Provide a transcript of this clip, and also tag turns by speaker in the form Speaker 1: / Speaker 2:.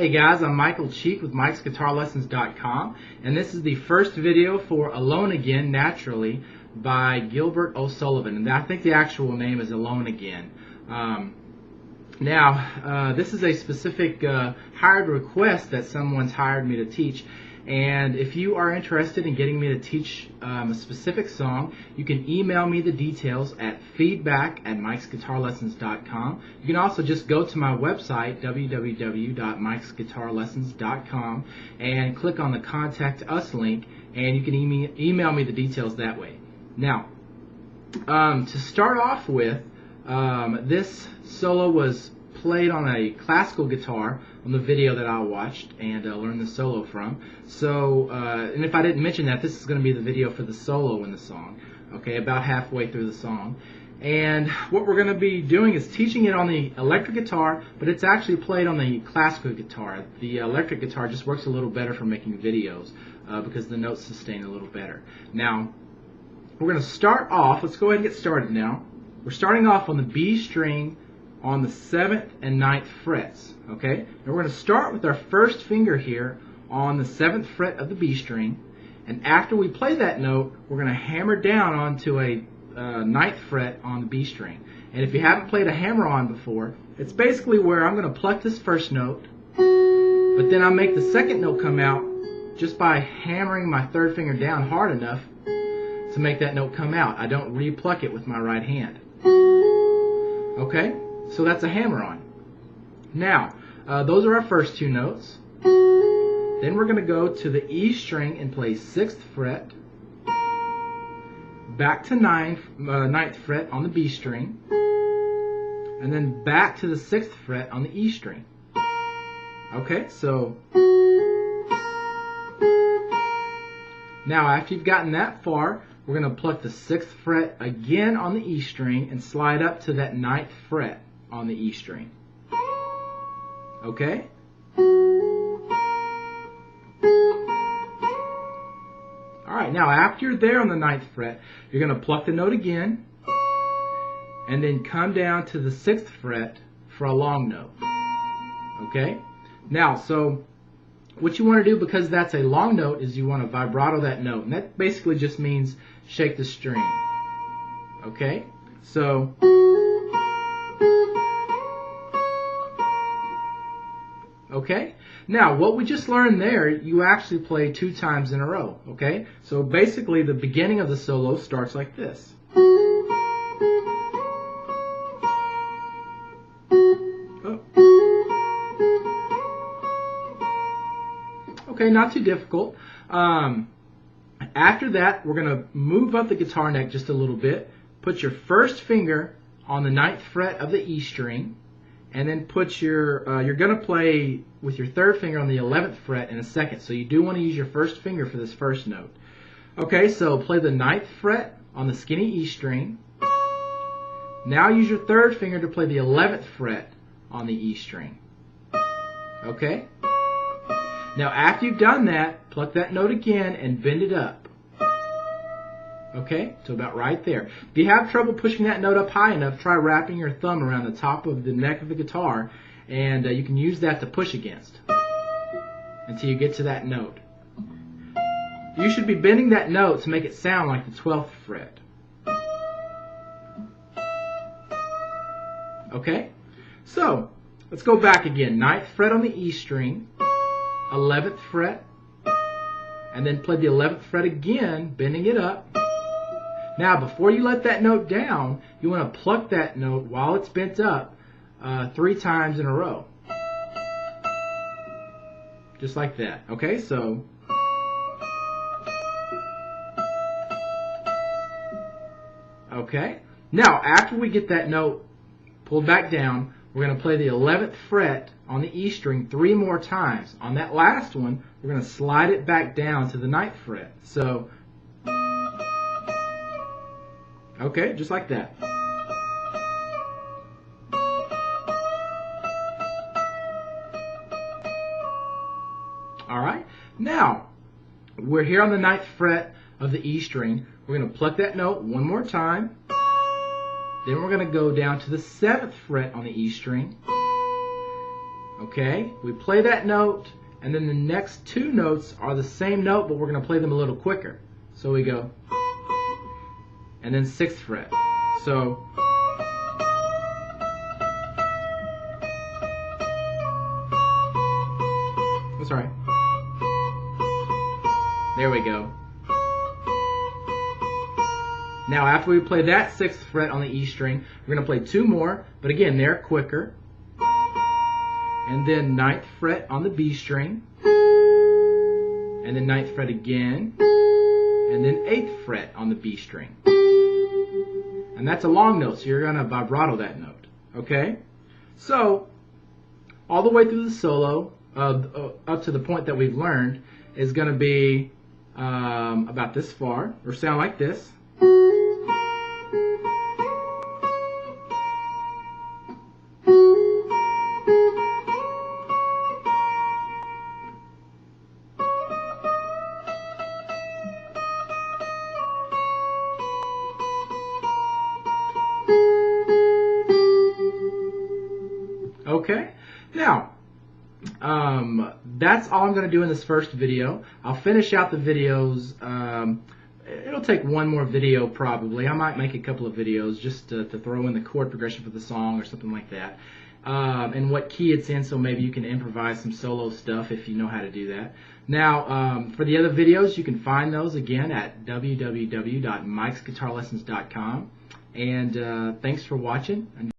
Speaker 1: Hey guys, I'm Michael Cheek with MikesGuitarLessons.com, and this is the first video for Alone Again, Naturally, by Gilbert O'Sullivan, and I think the actual name is Alone Again. This is a specific hired request that someone's hired me to teach, and if you are interested in getting me to teach a specific song, you can email me the details at feedback@mikesguitarlessons.com. You can also just go to my website, www.mikesguitarlessons.com, and click on the Contact Us link, and you can email me the details that way. Now, to start off with, this solo was played on a classical guitar on the video that I watched and learned the solo from. So, and if I didn't mention that, this is going to be the video for the solo in the song, okay, about halfway through the song. And what we're going to be doing is teaching it on the electric guitar, but it's actually played on the classical guitar. The electric guitar just works a little better for making videos because the notes sustain a little better. Now, we're going to start off, let's go ahead and get started now. We're starting off on the B string on the 7th and 9th frets, okay? And we're going to start with our first finger here on the 7th fret of the B string, and after we play that note, we're going to hammer down onto a 9th fret on the B string. And if you haven't played a hammer-on before, it's basically where I'm going to pluck this first note, but then I'll make the second note come out just by hammering my third finger down hard enough to make that note come out. I don't re-pluck it with my right hand. Okay? So that's a hammer-on. Now, those are our first two notes. Then we're going to go to the E string and play 6th fret, back to 9th fret on the B string, and then back to the 6th fret on the E string. Okay, so now after you've gotten that far, we're going to pluck the 6th fret again on the E string and slide up to that 9th fret on the E string. Okay? Alright, now after you're there on the 9th fret, you're going to pluck the note again and then come down to the 6th fret for a long note. Okay? Now, so what you want to do, because that's a long note, is you want to vibrato that note. And that basically just means shake the string. Okay? So okay? Now, what we just learned there, you actually play 2 times in a row, okay? So basically, the beginning of the solo starts like this. Oh. Okay, not too difficult. After that, we're going to move up the guitar neck just a little bit, put your first finger on the 9th fret of the E string, and then put your, you're going to play with your third finger on the 11th fret in a second. So you do want to use your first finger for this first note. Okay, so play the 9th fret on the skinny E string. Now use your third finger to play the 11th fret on the E string. Okay? Now after you've done that, pluck that note again and bend it up. Okay, so about right there. If you have trouble pushing that note up high enough, try wrapping your thumb around the top of the neck of the guitar, and you can use that to push against until you get to that note. You should be bending that note to make it sound like the 12th fret. Okay, so let's go back again. 9th fret on the E string, 11th fret, and then play the 11th fret again, bending it up. Now, before you let that note down, you want to pluck that note while it's bent up 3 times in a row. Just like that. Okay, so okay. Now, after we get that note pulled back down, we're going to play the 11th fret on the E string 3 more times. On that last one, we're going to slide it back down to the 9th fret. So okay, just like that. Alright, now we're here on the 9th fret of the E string. We're going to pluck that note one more time. Then we're going to go down to the 7th fret on the E string. Okay, we play that note, and then the next two notes are the same note, but we're going to play them a little quicker. So we go, and then 6th fret. So, that's right. There we go. Now after we play that 6th fret on the E string, we're going to play 2 more, but again, they're quicker. And then 9th fret on the B string, and then 9th fret again, and then 8th fret on the B string. And that's a long note, so you're going to vibrato that note. Okay? So, all the way through the solo, up to the point that we've learned, is going to be about this far, or sound like this. Okay, now that's all I'm going to do in this first video. I'll finish out the videos. It'll take one more video probably. I might make a couple of videos just to throw in the chord progression for the song or something like that, and what key it's in, so maybe you can improvise some solo stuff if you know how to do that. Now, for the other videos, you can find those again at www.mikesguitarlessons.com, and thanks for watching.